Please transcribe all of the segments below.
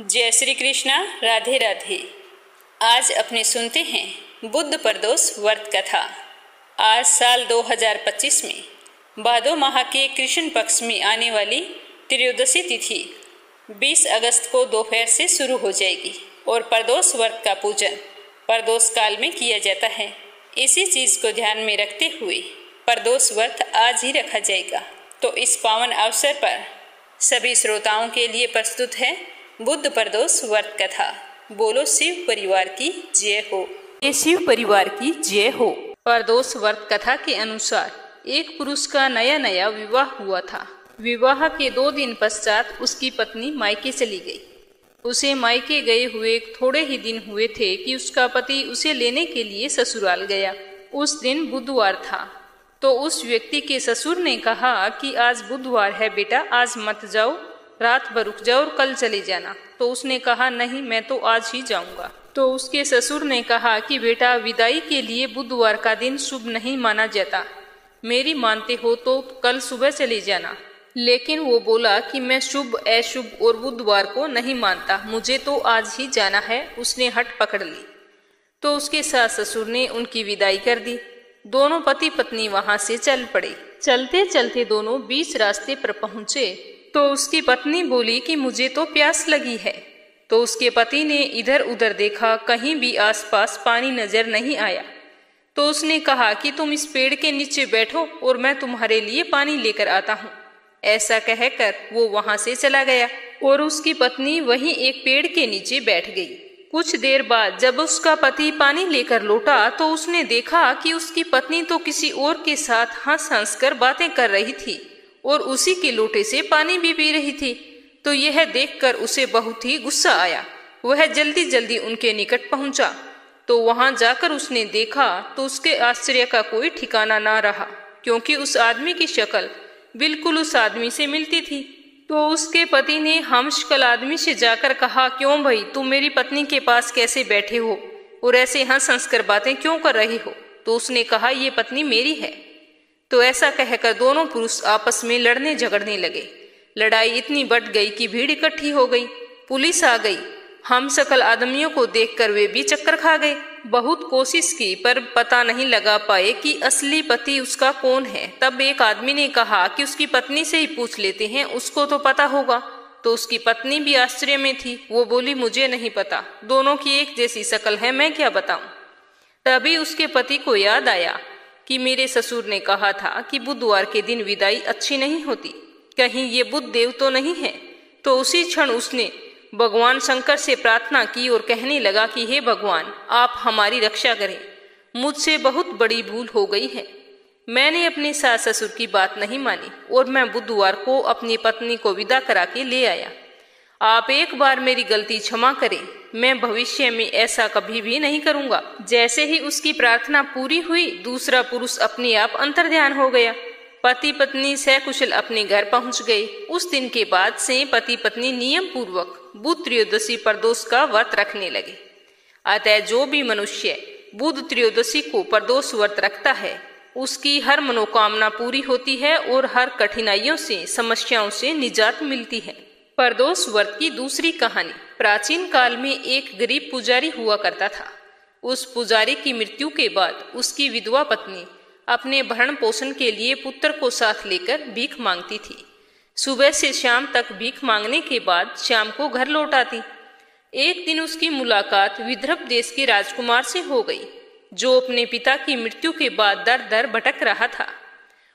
जय श्री कृष्णा, राधे राधे। आज अपने सुनते हैं बुद्ध प्रदोष व्रत कथा। आज साल 2025 में भादो माह के कृष्ण पक्ष में आने वाली त्रयोदशी तिथि 20 अगस्त को दोपहर से शुरू हो जाएगी और प्रदोष व्रत का पूजन प्रदोष काल में किया जाता है। इसी चीज को ध्यान में रखते हुए प्रदोष व्रत आज ही रखा जाएगा। तो इस पावन अवसर पर सभी श्रोताओं के लिए प्रस्तुत है बुद्ध प्रदोष व्रत कथा। बोलो शिव परिवार की जय हो। ये शिव परिवार की जय हो। प्रदोष व्रत कथा के अनुसार एक पुरुष का नया नया विवाह हुआ था। विवाह के 2 दिन पश्चात उसकी पत्नी मायके चली गई। उसे मायके गए हुए थोड़े ही दिन हुए थे कि उसका पति उसे लेने के लिए ससुराल गया। उस दिन बुधवार था, तो उस व्यक्ति के ससुर ने कहा कि आज बुधवार है बेटा, आज मत जाओ, रात भर रुक जाओ और कल चले जाना। तो उसने कहा नहीं, मैं तो आज ही जाऊंगा। तो उसके ससुर ने कहा कि बेटा, विदाई के लिए बुधवार का दिन शुभ नहीं माना जाता, मेरी मानते हो तो कल सुबह चले जाना। लेकिन वो बोला कि मैं शुभ अशुभ और बुधवार को नहीं मानता, मुझे तो आज ही जाना है। उसने हट पकड़ ली। तो उसके सास ससुर ने उनकी विदाई कर दी। दोनों पति पत्नी वहां से चल पड़े। चलते चलते दोनों बीच रास्ते पर पहुंचे तो उसकी पत्नी बोली कि मुझे तो प्यास लगी है। तो उसके पति ने इधर उधर देखा, कहीं भी आसपास पानी नजर नहीं आया। तो उसने कहा कि तुम इस पेड़ के नीचे बैठो और मैं तुम्हारे लिए पानी लेकर आता हूँ। ऐसा कहकर वो वहां से चला गया और उसकी पत्नी वहीं एक पेड़ के नीचे बैठ गई। कुछ देर बाद जब उसका पति पानी लेकर लौटा तो उसने देखा कि उसकी पत्नी तो किसी और के साथ हंस हंस कर बातें कर रही थी और उसी के लोटे से पानी भी पी रही थी। तो यह देखकर उसे बहुत ही गुस्सा आया। वह जल्दी जल्दी उनके निकट पहुंचा। तो वहां जाकर उसने देखा तो उसके आश्चर्य का कोई ठिकाना ना रहा, क्योंकि उस आदमी की शक्ल बिल्कुल उस आदमी से मिलती थी। तो उसके पति ने हमशक्ल आदमी से जाकर कहा, क्यों भाई, तुम मेरी पत्नी के पास कैसे बैठे हो और ऐसे हंस हंस कर बातें क्यों कर रहे हो? तो उसने कहा, ये पत्नी मेरी है। तो ऐसा कहकर दोनों पुरुष आपस में लड़ने झगड़ने लगे। लड़ाई इतनी बढ़ गई कि भीड़ इकट्ठी हो गई। पुलिस आ गई। हमशक्ल आदमियों को देखकर वे भी चक्कर खा गए। बहुत कोशिश की पर पता नहीं लगा पाए कि असली पति उसका कौन है। तब एक आदमी ने कहा कि उसकी पत्नी से ही पूछ लेते हैं, उसको तो पता होगा। तो उसकी पत्नी भी आश्चर्य में थी। वो बोली, मुझे नहीं पता, दोनों की एक जैसी शक्ल है, मैं क्या बताऊं। तभी उसके पति को याद आया कि मेरे ससुर ने कहा था कि बुधवार के दिन विदाई अच्छी नहीं होती, कहीं ये बुद्ध देव तो नहीं है। तो उसी क्षण उसने भगवान शंकर से प्रार्थना की और कहने लगा कि हे भगवान, आप हमारी रक्षा करें, मुझसे बहुत बड़ी भूल हो गई है। मैंने अपने सास ससुर की बात नहीं मानी और मैं बुधवार को अपनी पत्नी को विदा करा के ले आया। आप एक बार मेरी गलती क्षमा करें, मैं भविष्य में ऐसा कभी भी नहीं करूंगा। जैसे ही उसकी प्रार्थना पूरी हुई, दूसरा पुरुष अपने आप अंतर्ध्यान हो गया। पति पत्नी सकुशल अपने घर पहुंच गए। उस दिन के बाद से पति पत्नी नियम पूर्वक बुध त्रयोदशी प्रदोष का व्रत रखने लगे। अतः जो भी मनुष्य बुध त्रयोदशी को प्रदोष व्रत रखता है, उसकी हर मनोकामना पूरी होती है और हर कठिनाइयों से, समस्याओं से निजात मिलती है। प्रदोष व्रत की दूसरी कहानी। प्राचीन काल में एक गरीब पुजारी हुआ करता था। उस पुजारी की मृत्यु के बाद उसकी विधवा पत्नी अपने भरण पोषण के लिए पुत्र को साथ लेकर भीख मांगती थी। सुबह से शाम तक भीख मांगने के बाद शाम को घर लौट आती। एक दिन उसकी मुलाकात विदर्भ देश के राजकुमार से हो गई, जो अपने पिता की मृत्यु के बाद दर दर भटक रहा था।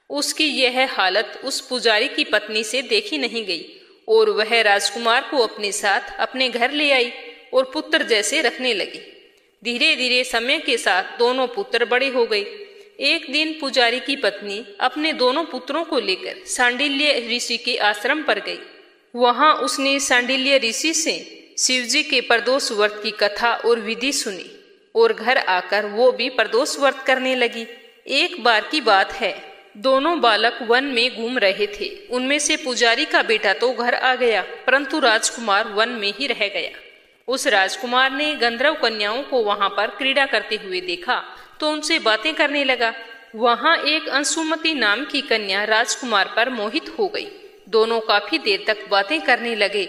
उसकी यह हालत उस पुजारी की पत्नी से देखी नहीं गई और वह राजकुमार को अपने साथ अपने घर ले आई और पुत्र जैसे रखने लगी। धीरे धीरे समय के साथ दोनों पुत्र बड़े हो गए। एक दिन पुजारी की पत्नी अपने दोनों पुत्रों को लेकर सांडिल्य ऋषि के आश्रम पर गई। वहां उसने सांडिल्य ऋषि से शिवजी के प्रदोष व्रत की कथा और विधि सुनी और घर आकर वो भी प्रदोष व्रत करने लगी। एक बार की बात है, दोनों बालक वन में घूम रहे थे। उनमें से पुजारी का बेटा तो घर आ गया, परंतु राजकुमार वन में ही रह गया। उस राजकुमार ने गंधर्व कन्याओं को वहां पर क्रीड़ा करते हुए देखा तो उनसे बातें करने लगा। वहां एक अंशुमती नाम की कन्या राजकुमार पर मोहित हो गई। दोनों काफी देर तक बातें करने लगे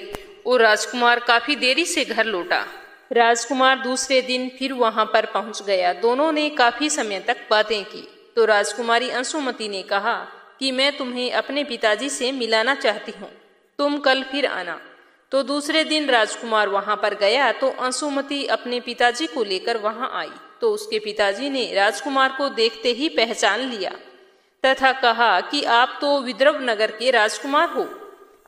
और राजकुमार काफी देरी से घर लौटा। राजकुमार दूसरे दिन फिर वहां पर पहुंच गया। दोनों ने काफी समय तक बातें की तो राजकुमारी अंशुमती ने कहा कि मैं तुम्हें अपने पिताजी से मिलाना चाहती हूँ, तुम कल फिर आना। तो दूसरे दिन राजकुमार वहां पर गया तो अंशुमती अपने पिताजी को लेकर वहां आई तो उसके पिताजी ने राजकुमार को देखते ही पहचान लिया तथा कहा कि आप तो विद्रव नगर के राजकुमार हो,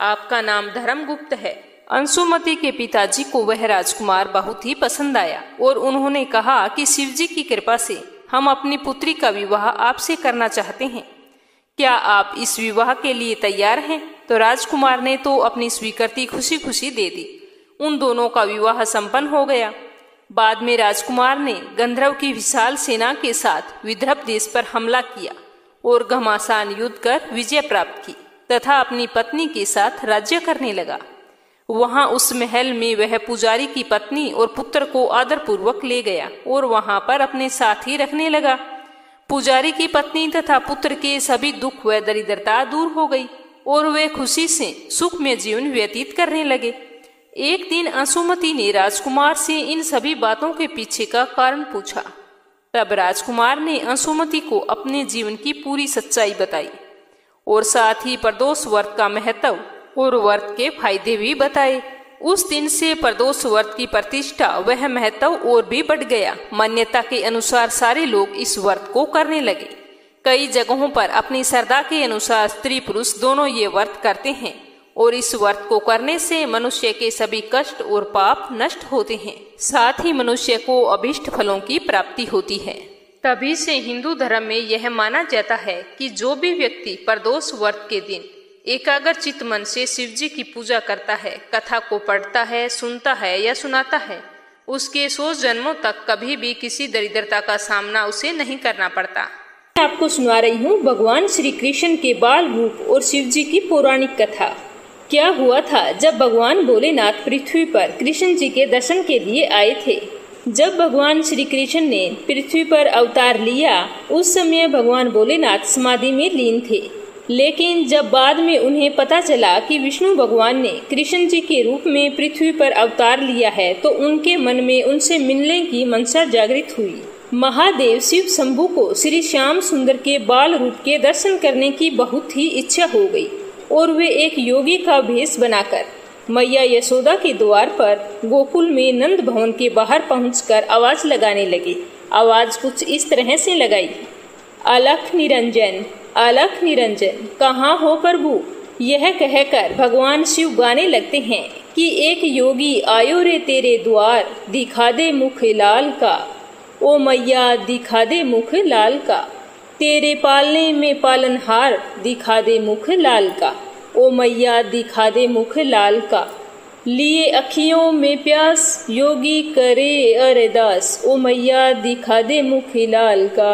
आपका नाम धर्मगुप्त है। अंशुमती के पिताजी को वह राजकुमार बहुत ही पसंद आया और उन्होंने कहा कि शिवजी की कृपा से हम अपनी पुत्री का विवाह आपसे करना चाहते हैं, क्या आप इस विवाह के लिए तैयार हैं? तो राजकुमार ने तो अपनी स्वीकृति खुशी खुशी दे दी। उन दोनों का विवाह संपन्न हो गया। बाद में राजकुमार ने गंधर्व की विशाल सेना के साथ विदर्भ देश पर हमला किया और घमासान युद्ध कर विजय प्राप्त की तथा अपनी पत्नी के साथ राज्य करने लगा। वहां उस महल में वह पुजारी की पत्नी और पुत्र को आदर पूर्वक ले गया और वहां पर अपने साथ ही रखने लगा। पुजारी की पत्नी तथा पुत्र के सभी दुख व दरिद्रता दूर हो गई और वे खुशी से सुखमय जीवन व्यतीत करने लगे। एक दिन अंशुमती ने राजकुमार से इन सभी बातों के पीछे का कारण पूछा। तब राजकुमार ने अंशुमती को अपने जीवन की पूरी सच्चाई बताई और साथ ही प्रदोष व्रत का महत्व और व्रत के फायदे भी बताए। उस दिन से प्रदोष व्रत की प्रतिष्ठा वह महत्व और भी बढ़ गया। मान्यता के अनुसार सारे लोग इस व्रत को करने लगे। कई जगहों पर अपनी श्रद्धा के अनुसार स्त्री पुरुष दोनों ये व्रत करते हैं और इस व्रत को करने से मनुष्य के सभी कष्ट और पाप नष्ट होते हैं, साथ ही मनुष्य को अभीष्ट फलों की प्राप्ति होती है। तभी से हिंदू धर्म में यह माना जाता है कि जो भी व्यक्ति प्रदोष व्रत के दिन एकाग्र चित्त मन से शिव जी की पूजा करता है, कथा को पढ़ता है, सुनता है या सुनाता है, उसके 100 जन्मों तक कभी भी किसी दरिद्रता का सामना उसे नहीं करना पड़ता। मैं आपको सुना रही हूँ भगवान श्री कृष्ण के बाल रूप और शिव जी की पौराणिक कथा। क्या हुआ था जब भगवान भोलेनाथ पृथ्वी पर कृष्ण जी के दर्शन के लिए आए थे। जब भगवान श्री कृष्ण ने पृथ्वी पर अवतार लिया उस समय भगवान भोलेनाथ समाधि में लीन थे, लेकिन जब बाद में उन्हें पता चला कि विष्णु भगवान ने कृष्ण जी के रूप में पृथ्वी पर अवतार लिया है तो उनके मन में उनसे मिलने की मनसा जागृत हुई। महादेव शिव शंभु को श्री श्याम सुंदर के बाल रूप के दर्शन करने की बहुत ही इच्छा हो गई और वे एक योगी का भेष बनाकर मैया यशोदा के द्वार पर गोकुल में नंद भवन के बाहर पहुंचकर आवाज लगाने लगे। आवाज कुछ इस तरह से लगाई, अलख निरंजन, अलख निरंजन, कहाँ हो प्रभु। यह कहकर भगवान शिव गाने लगते हैं कि एक योगी आयो रे तेरे द्वार, दिखा दे मुख लाल का, ओ मैया दिखा दे मुख लाल का, तेरे पालने में पालनहार, दिखा दे मुख लाल का, ओ मैया दिखा दे मुख लाल का। लिए अखियों में प्यास योगी करे अरदास, ओ मैया दिखा दे मुख लाल का।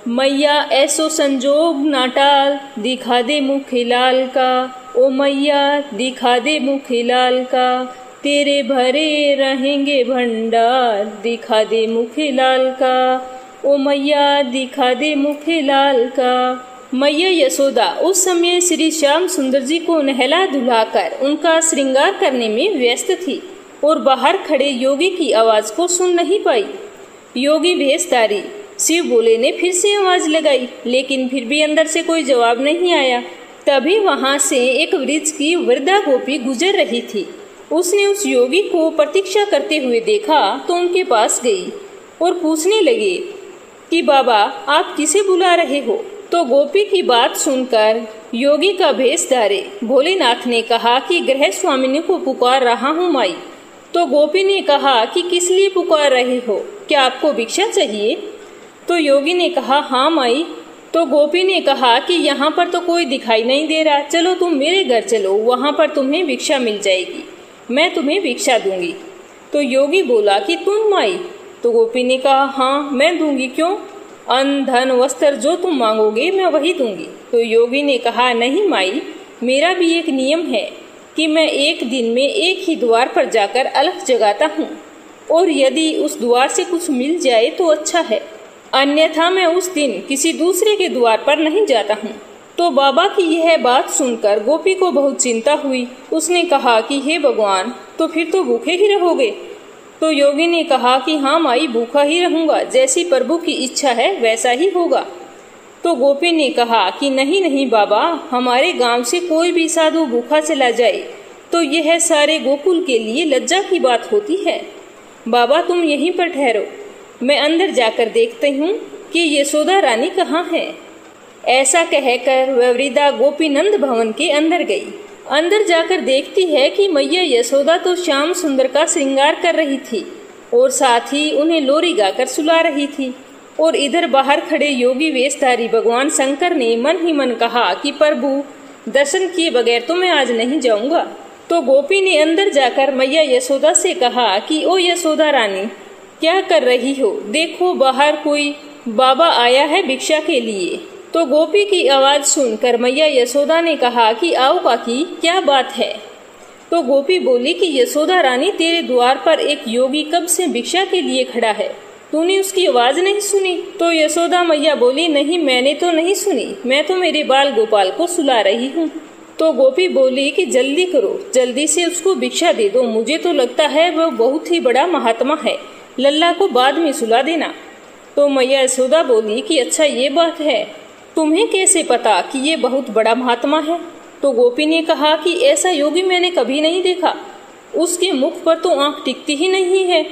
मैया ऐसो संजोग ना टाल, दिखा दे मुख लाल का, ओ मैया दिखा दे मुख लाल का, तेरे भरे रहेंगे भंडार, दिखा दे मुख लाल का, ओ मैया दिखा दे मुख लाल का। मैया यशोदा उस समय श्री श्याम सुंदर जी को नहला धुलाकर उनका श्रृंगार करने में व्यस्त थी और बाहर खड़े योगी की आवाज को सुन नहीं पाई। योगी भेषधारी शिव भोले ने फिर से आवाज लगाई, लेकिन फिर भी अंदर से कोई जवाब नहीं आया। तभी वहां से एक वृक्ष की वृद्धा गोपी गुजर रही थी। उसने उस योगी को प्रतीक्षा करते हुए देखा तो उनके पास गई और पूछने लगे कि बाबा आप किसे बुला रहे हो। तो गोपी की बात सुनकर योगी का भेष धारे भोलेनाथ ने कहा कि गृह स्वामिनी को पुकार रहा हूँ माई। तो गोपी ने कहा कि किस लिए पुकार रहे हो, क्या आपको भिक्षा चाहिए। तो योगी ने कहा हाँ माई। तो गोपी ने कहा कि यहाँ पर तो कोई दिखाई नहीं दे रहा, चलो तुम मेरे घर चलो, वहाँ पर तुम्हें भिक्षा मिल जाएगी, मैं तुम्हें भिक्षा दूंगी। तो योगी बोला कि तुम माई। तो गोपी ने कहा हाँ मैं दूंगी, क्यों, अन्न धन वस्त्र जो तुम मांगोगे मैं वही दूंगी। तो योगी ने कहा नहीं माई, मेरा भी एक नियम है कि मैं एक दिन में एक ही द्वार पर जाकर अलख जगाता हूँ और यदि उस द्वार से कुछ मिल जाए तो अच्छा है, अन्यथा मैं उस दिन किसी दूसरे के द्वार पर नहीं जाता हूँ। तो बाबा की यह बात सुनकर गोपी को बहुत चिंता हुई। उसने कहा कि हे भगवान, तो फिर तो भूखे ही रहोगे। तो योगी ने कहा कि हाँ माई, भूखा ही रहूंगा, जैसी प्रभु की इच्छा है वैसा ही होगा। तो गोपी ने कहा कि नहीं नहीं बाबा, हमारे गांव से कोई भी साधु भूखा चला जाए तो यह सारे गोकुल के लिए लज्जा की बात होती है। बाबा तुम यहीं पर ठहरो, मैं अंदर जाकर देखती हूँ कि यशोदा रानी कहाँ है। ऐसा कहकर वह वृद्धा गोपीनंद भवन के अंदर गई। अंदर जाकर देखती है कि मैया यशोदा तो श्याम सुंदर का श्रृंगार कर रही थी और साथ ही उन्हें लोरी गाकर सुला रही थी। और इधर बाहर खड़े योगी वेशधारी भगवान शंकर ने मन ही मन कहा कि प्रभु, दर्शन किए बगैर तो मैं आज नहीं जाऊंगा। तो गोपी ने अंदर जाकर मैया यशोदा से कहा कि ओ यशोदा रानी, क्या कर रही हो? देखो बाहर कोई बाबा आया है भिक्षा के लिए। तो गोपी की आवाज सुनकर मैया यशोदा ने कहा कि आओ काकी, क्या बात है? तो गोपी बोली कि यशोदा रानी, तेरे द्वार पर एक योगी कब से भिक्षा के लिए खड़ा है, तूने उसकी आवाज नहीं सुनी? तो यशोदा मैया बोली, नहीं मैंने तो नहीं सुनी, मैं तो मेरे बाल गोपाल को सुला रही हूँ। तो गोपी बोली कि जल्दी करो, जल्दी से उसको भिक्षा दे दो, मुझे तो लगता है वह बहुत ही बड़ा महात्मा है, लल्ला को बाद में सुला देना। तो मैया यशोदा बोली कि अच्छा ये बात है, तुम्हें कैसे पता कि ये बहुत बड़ा महात्मा है? तो गोपी ने कहा कि ऐसा योगी मैंने कभी नहीं देखा, उसके मुख पर तो आंख टिकती ही नहीं है।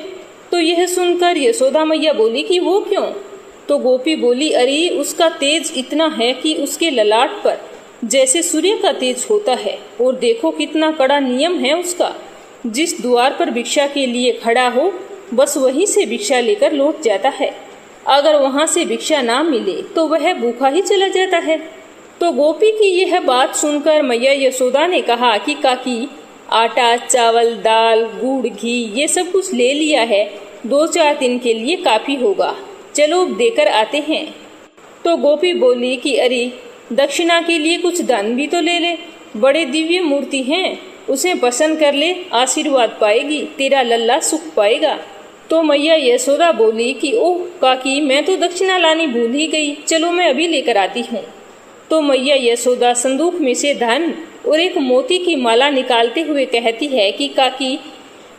तो यह सुनकर यशोदा मैया बोली कि वो क्यों? तो गोपी बोली, अरे उसका तेज इतना है कि उसके ललाट पर जैसे सूर्य का तेज होता है, और देखो कितना कड़ा नियम है उसका, जिस द्वार पर भिक्षा के लिए खड़ा हो बस वहीं से भिक्षा लेकर लौट जाता है, अगर वहां से भिक्षा ना मिले तो वह भूखा ही चला जाता है। तो गोपी की यह बात सुनकर मैया यशोदा ने कहा कि काकी, आटा चावल दाल गुड़ घी ये सब कुछ ले लिया है, 2-4 दिन के लिए काफी होगा, चलो देकर आते हैं। तो गोपी बोली कि अरे दक्षिणा के लिए कुछ दान भी तो ले ले, बड़े दिव्य मूर्ति हैं, उसे पसंद कर ले, आशीर्वाद पाएगी, तेरा लल्ला सुख पाएगा। तो मैया यशोदा बोली कि ओह काकी, मैं तो दक्षिणा लानी भूल ही गई, चलो मैं अभी लेकर आती हूँ। तो मैया यशोदा संदूक में से धन और एक मोती की माला निकालते हुए कहती है कि काकी,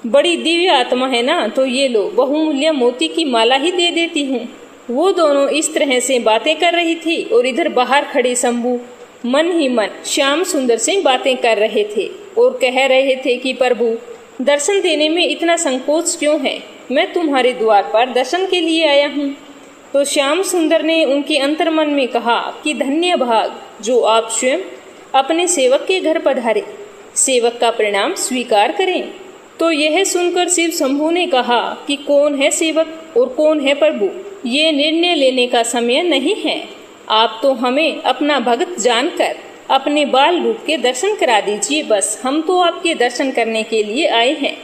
बड़ी दिव्य आत्मा है ना, तो ये लो, बहुमूल्य मोती की माला ही दे देती हूँ। वो दोनों इस तरह से बातें कर रही थी और इधर बाहर खड़े शंभू मन ही मन श्याम सुंदर से बातें कर रहे थे और कह रहे थे कि प्रभु, दर्शन देने में इतना संकोच क्यों है? मैं तुम्हारे द्वार पर दर्शन के लिए आया हूँ। तो श्याम सुंदर ने उनके अंतर्मन में कहा कि धन्य भाग जो आप स्वयं अपने सेवक के घर पधारे, सेवक का प्रणाम स्वीकार करें। तो यह सुनकर शिव शंभू ने कहा कि कौन है सेवक और कौन है प्रभु, ये निर्णय लेने का समय नहीं है, आप तो हमें अपना भक्त जानकर अपने बाल रूप के दर्शन करा दीजिए, बस हम तो आपके दर्शन करने के लिए आए हैं।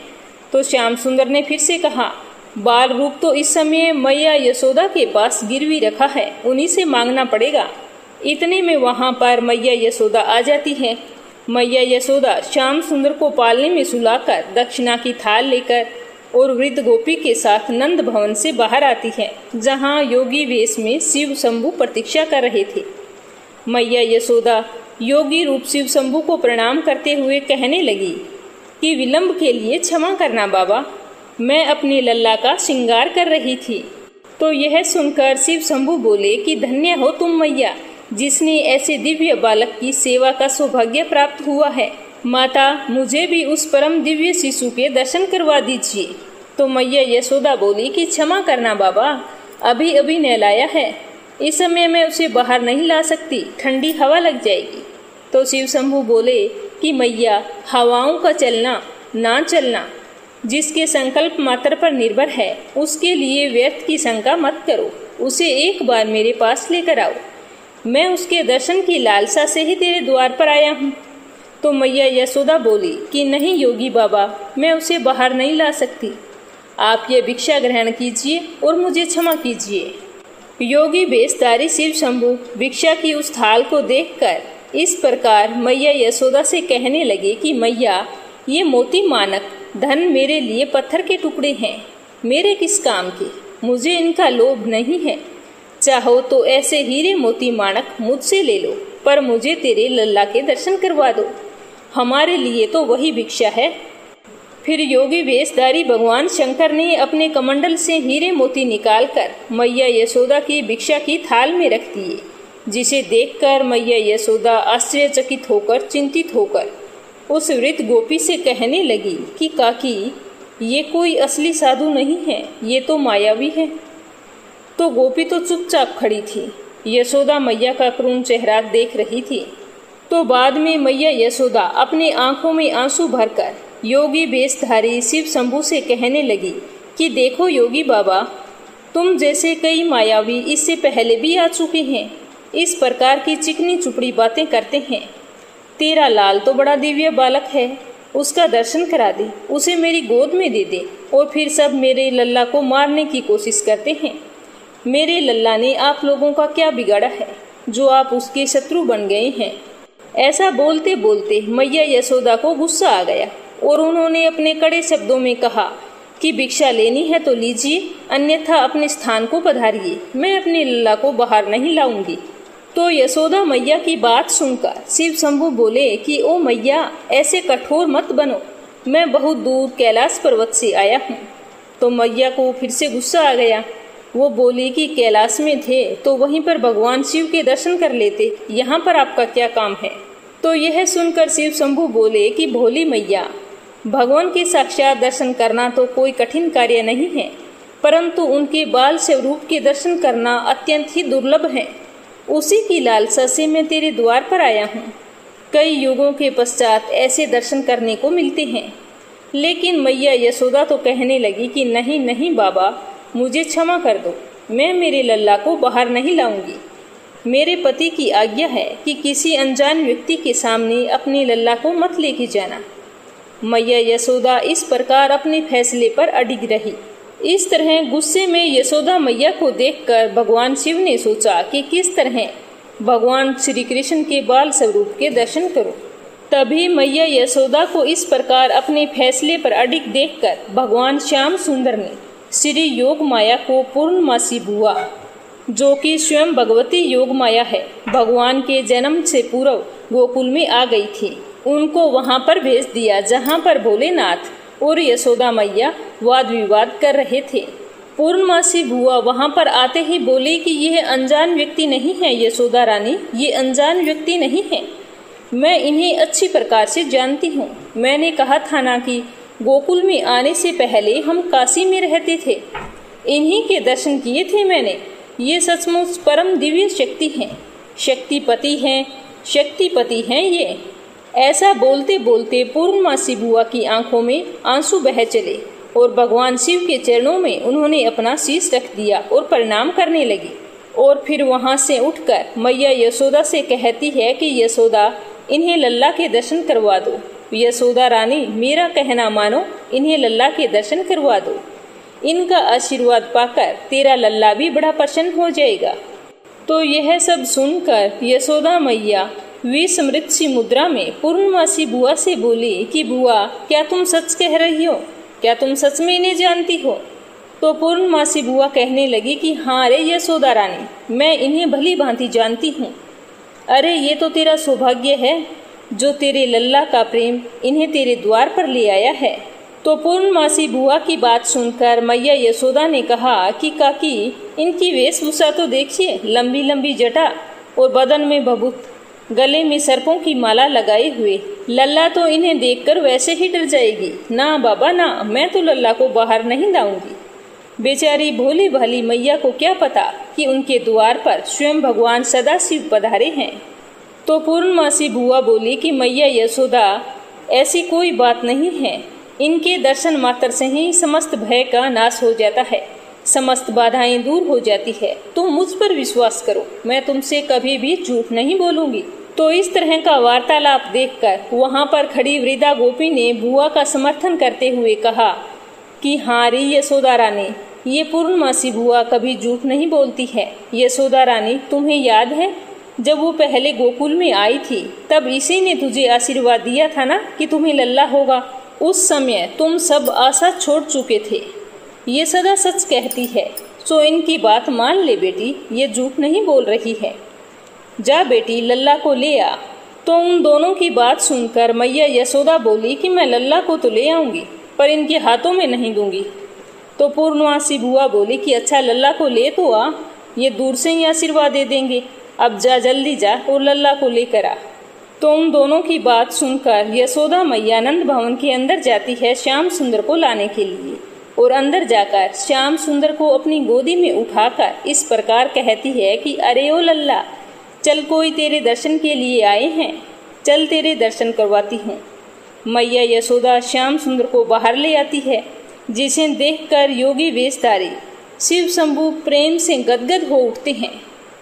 तो श्याम सुंदर ने फिर से कहा, बाल रूप तो इस समय मैया यशोदा के पास गिरवी रखा है, उन्हीं से मांगना पड़ेगा। इतने में वहां पर मैया यशोदा आ जाती है। मैया यशोदा श्याम सुंदर को पालने में सुलाकर दक्षिणा की थाल लेकर और वृद्ध गोपी के साथ नंद भवन से बाहर आती है, जहां योगी वेश में शिव शंभू प्रतीक्षा कर रहे थे। मैया यशोदा योगी रूप शिव शंभू को प्रणाम करते हुए कहने लगी कि विलंब के लिए क्षमा करना बाबा, मैं अपने लल्ला का श्रृंगार कर रही थी। तो यह सुनकर शिव शंभू बोले कि धन्य हो तुम मैया, जिसने ऐसे दिव्य बालक की सेवा का सौभाग्य प्राप्त हुआ है। माता, मुझे भी उस परम दिव्य शिशु के दर्शन करवा दीजिए। तो मैया यशोदा बोली कि क्षमा करना बाबा, अभी अभी नहलाया है, इस समय मैं उसे बाहर नहीं ला सकती, ठंडी हवा लग जाएगी। तो शिव शंभू बोले कि मैया, हवाओं का चलना ना चलना जिसके संकल्प मात्र पर निर्भर है, उसके लिए व्यर्थ की शंका मत करो, उसे एक बार मेरे पास लेकर आओ, मैं उसके दर्शन की लालसा से ही तेरे द्वार पर आया हूँ। तो मैया यशोदा बोली कि नहीं योगी बाबा, मैं उसे बाहर नहीं ला सकती, आप ये भिक्षा ग्रहण कीजिए और मुझे क्षमा कीजिए। योगी बेसधारी शिव शंभू भिक्षा की उस थाल को देखकर इस प्रकार मैया यशोदा से कहने लगे कि मैया, ये मोती मानक धन मेरे लिए पत्थर के टुकड़े हैं, मेरे किस काम के, मुझे इनका लोभ नहीं है, चाहो तो ऐसे हीरे मोती मानक मुझसे ले लो, पर मुझे तेरे लल्ला के दर्शन करवा दो, हमारे लिए तो वही भिक्षा है। फिर योगी वेशधारी भगवान शंकर ने अपने कमंडल से हीरे मोती निकालकर मैया यशोदा की भिक्षा की थाल में रख दिए, जिसे देखकर मैया यशोदा आश्चर्यचकित होकर चिंतित होकर उस वृद्ध गोपी से कहने लगी कि काकी, ये कोई असली साधु नहीं है, ये तो मायावी है। तो गोपी तो चुपचाप खड़ी थी, यशोदा मैया का करुण चेहरा देख रही थी। तो बाद में मैया यशोदा अपनी आंखों में आंसू भरकर योगी वेशधारी शिव शंभू से कहने लगी कि देखो योगी बाबा, तुम जैसे कई मायावी इससे पहले भी आ चुके हैं, इस प्रकार की चिकनी चुपड़ी बातें करते हैं। तेरा लाल तो बड़ा दिव्य बालक है, उसका दर्शन करा दे, उसे मेरी गोद में दे दे, और फिर सब मेरे लल्ला को मारने की कोशिश करते हैं। मेरे लल्ला ने आप लोगों का क्या बिगाड़ा है जो आप उसके शत्रु बन गए हैं। ऐसा बोलते बोलते मैया यशोदा को गुस्सा आ गया और उन्होंने अपने कड़े शब्दों में कहा कि भिक्षा लेनी है तो लीजिए, अन्यथा अपने स्थान को पधारिए, मैं अपने लल्ला को बाहर नहीं लाऊंगी। तो यशोदा मैया की बात सुनकर शिव शंभू बोले कि ओ मैया, ऐसे कठोर मत बनो, मैं बहुत दूर कैलाश पर्वत से आया हूँ। तो मैया को फिर से गुस्सा आ गया। वो बोली कि कैलाश में थे तो वहीं पर भगवान शिव के दर्शन कर लेते, यहाँ पर आपका क्या काम है। तो यह सुनकर शिव शंभू बोले कि भोली मैया, भगवान के साक्षात दर्शन करना तो कोई कठिन कार्य नहीं है, परंतु उनके बाल स्वरूप के दर्शन करना अत्यंत ही दुर्लभ है। उसी की लालसा से मैं तेरे द्वार पर आया हूँ। कई युगों के पश्चात ऐसे दर्शन करने को मिलते हैं। लेकिन मैया यशोदा तो कहने लगी कि नहीं नहीं बाबा, मुझे क्षमा कर दो, मैं मेरे लल्ला को बाहर नहीं लाऊंगी। मेरे पति की आज्ञा है कि किसी अनजान व्यक्ति के सामने अपने लल्ला को मत लेके जाना। मैया यशोदा इस प्रकार अपने फैसले पर अडिग रही। इस तरह गुस्से में यशोदा मैया को देखकर भगवान शिव ने सोचा कि किस तरह भगवान श्री कृष्ण के बाल स्वरूप के दर्शन करो। तभी मैया यशोदा को इस प्रकार अपने फैसले पर अडिग देखकर भगवान श्याम सुंदर ने श्री योग माया को पूर्णमासी बुआ, जो कि स्वयं भगवती योग माया है, भगवान के जन्म से पूर्व गोकुल में आ गई थी, उनको वहां पर भेज दिया जहां पर भोलेनाथ और यशोदा मैया वाद विवाद कर रहे थे। पूर्णमासी बुआ वहां पर आते ही बोली कि यह अनजान व्यक्ति नहीं है यशोदा रानी, ये अनजान व्यक्ति नहीं है, मैं इन्हें अच्छी प्रकार से जानती हूँ। मैंने कहा था ना कि गोकुल में आने से पहले हम काशी में रहते थे, इन्हीं के दर्शन किए थे मैंने। ये सचमुच परम दिव्य शक्ति हैं, शक्तिपति हैं ये। ऐसा बोलते बोलते पूर्णमासी बुआ की आंखों में आंसू बह चले और भगवान शिव के चरणों में उन्होंने अपना शीश रख दिया और प्रणाम करने लगी। और फिर वहां से उठकर मैया यशोदा से कहती है कि यशोदा, इन्हें लल्ला के दर्शन करवा दो। यशोदा रानी, मेरा कहना मानो, इन्हें लल्ला के दर्शन करवा दो। इनका आशीर्वाद पाकर तेरा लल्ला भी बड़ा प्रसन्न हो जाएगा। तो यह सब सुनकर यशोदा मैया विस्मृत सी मुद्रा में पूर्णमासी बुआ से बोली कि बुआ, क्या तुम सच कह रही हो? क्या तुम सच में इन्हें जानती हो? तो पूर्णमासी बुआ कहने लगी कि हाँ रे यशोदा रानी, मैं इन्हें भली भांति जानती हूँ। अरे ये तो तेरा सौभाग्य है जो तेरे लल्ला का प्रेम इन्हें तेरे द्वार पर ले आया है। तो पूर्णमासी बुआ की बात सुनकर मैया यशोदा ने कहा कि काकी, इनकी वेशभूषा तो देखिए, लंबी लंबी जटा और बदन में भभूत, गले में सर्पों की माला लगाए हुए। लल्ला तो इन्हें देखकर वैसे ही डर जाएगी। ना बाबा ना, मैं तो लल्ला को बाहर नहीं लाऊंगी। बेचारी भोली भाली मैया को क्या पता कि उनके द्वार पर स्वयं भगवान सदाशिव पधारे हैं। तो पूर्णमासी बुआ बोली कि मैया यशोदा, ऐसी कोई बात नहीं है, इनके दर्शन मात्र से ही समस्त भय का नाश हो जाता है, समस्त बाधाएं दूर हो जाती है। तुम मुझ पर विश्वास करो, मैं तुमसे कभी भी झूठ नहीं बोलूंगी। तो इस तरह का वार्तालाप देखकर वहां पर खड़ी वृद्धा गोपी ने बुआ का समर्थन करते हुए कहा कि हाँ रे यशोदा रानी, ये पूर्णमासी बुआ कभी झूठ नहीं बोलती है। यशोदा रानी, तुम्हें याद है जब वो पहले गोकुल में आई थी, तब इसी ने तुझे आशीर्वाद दिया था ना कि तुम्हें लल्ला होगा। उस समय तुम सब आशा छोड़ चुके थे। ये सदा सच कहती है, सो इनकी बात मान ले बेटी, ये झूठ नहीं बोल रही है। जा बेटी, लल्ला को ले आ। तो उन दोनों की बात सुनकर मैया यशोदा बोली कि मैं लल्ला को तो ले आऊंगी, पर इनके हाथों में नहीं दूंगी। तो पूर्णमासी बुआ बोली कि अच्छा लल्ला को ले तो आ, ये दूर से ही आशीर्वाद दे देंगे, अब जा जल्दी जा और लल्ला को लेकर आ। तो उन दोनों की बात सुनकर यशोदा मैया नंद भवन के अंदर जाती है श्याम सुंदर को लाने के लिए, और अंदर जाकर श्याम सुंदर को अपनी गोदी में उठाकर इस प्रकार कहती है कि अरे ओ लल्ला, चल कोई तेरे दर्शन के लिए आए हैं, चल तेरे दर्शन करवाती हूँ। मैया यशोदा श्याम सुंदर को बाहर ले आती है, जिसे देखकर योगी वेशधारी शिव शंभू प्रेम से गदगद हो उठते हैं।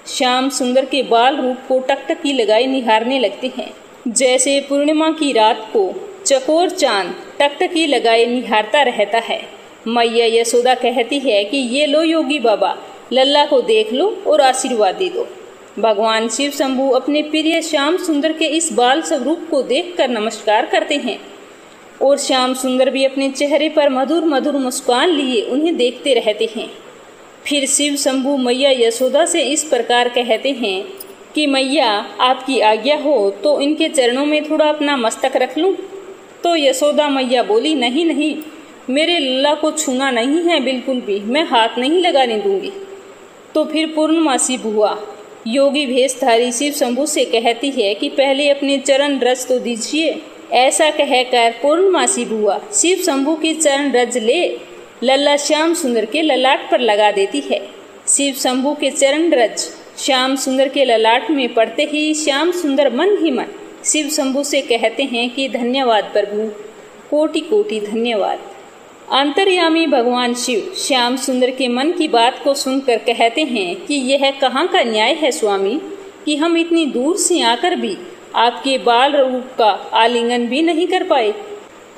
श्याम सुंदर के बाल रूप को टकटकी लगाए निहारने लगते हैं, जैसे पूर्णिमा की रात को चकोर चांद टकटकी लगाए निहारता रहता है। मैया यशोदा कहती है कि ये लो योगी बाबा, लल्ला को देख लो और आशीर्वाद दे दो। भगवान शिव शंभू अपने प्रिय श्याम सुंदर के इस बाल स्वरूप को देखकर नमस्कार करते हैं, और श्याम सुंदर भी अपने चेहरे पर मधुर मधुर मुस्कान लिए उन्हें देखते रहते हैं। फिर शिव शंभू मैया यशोदा से इस प्रकार कहते हैं कि मैया आपकी आज्ञा हो तो इनके चरणों में थोड़ा अपना मस्तक रख लूं। तो यशोदा मैया बोली नहीं नहीं, मेरे लल्ला को छूना नहीं है बिल्कुल भी, मैं हाथ नहीं लगाने दूंगी। तो फिर पूर्णमासी बुआ योगी भेषधारी शिव शंभू से कहती है कि पहले अपने चरण रज तो दीजिए। ऐसा कहकर पूर्णमासी बुआ शिव शंभू की चरण रज ले लल्ला श्याम सुंदर के ललाट पर लगा देती है। शिव शंभू के चरण रज श्याम सुंदर के ललाट में पड़ते ही श्याम सुंदर मन ही मन शिव शंभू से कहते हैं कि धन्यवाद प्रभु, कोटि कोटि धन्यवाद। अंतर्यामी भगवान शिव श्याम सुंदर के मन की बात को सुनकर कहते हैं कि यह कहाँ का न्याय है स्वामी कि हम इतनी दूर से आकर भी आपके बाल रूप का आलिंगन भी नहीं कर पाए।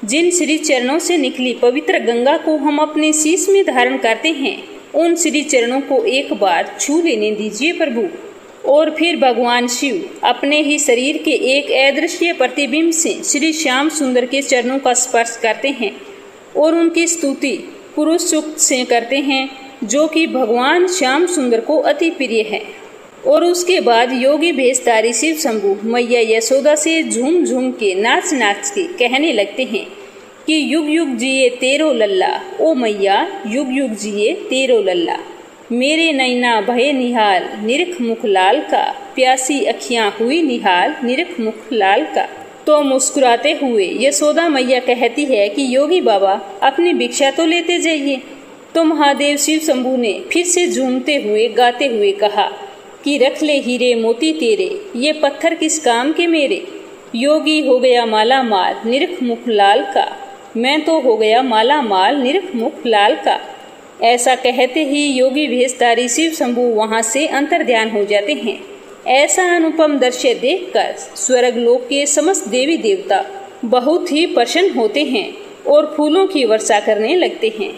जिन श्री चरणों से निकली पवित्र गंगा को हम अपने शीश में धारण करते हैं, उन श्री चरणों को एक बार छू लेने दीजिए प्रभु। और फिर भगवान शिव अपने ही शरीर के एक अदृश्य प्रतिबिंब से श्री श्याम सुंदर के चरणों का स्पर्श करते हैं और उनकी स्तुति पुरुष सूक्त से करते हैं, जो कि भगवान श्याम सुंदर को अति प्रिय है। और उसके बाद योगी भेषधारी शिव शंभू मैया यशोदा से झूम झूम के नाच नाच के कहने लगते हैं कि युग युग जिए तेरो लल्ला, ओ मैया युग युग जिए तेरो लल्ला। मेरे नैना भये निहाल निरख मुख लाल का, प्यासी अखियां हुई निहाल निरख मुख लाल का। तो मुस्कुराते हुए यशोदा मैया कहती है कि योगी बाबा अपनी भिक्षा तो लेते जाइए। तो महादेव शिव शंभू ने फिर से झूमते हुए गाते हुए कहा कि रख ले हीरे मोती तेरे, ये पत्थर किस काम के मेरे। योगी हो गया माला माल निरख मुख लाल का, मैं तो हो गया माला माल निरख मुख लाल का। ऐसा कहते ही योगी भेषधारी शिव शंभू वहां से अंतर्ध्यान हो जाते हैं। ऐसा अनुपम दृश्य देखकर स्वर्ग लोक के समस्त देवी देवता बहुत ही प्रसन्न होते हैं और फूलों की वर्षा करने लगते हैं।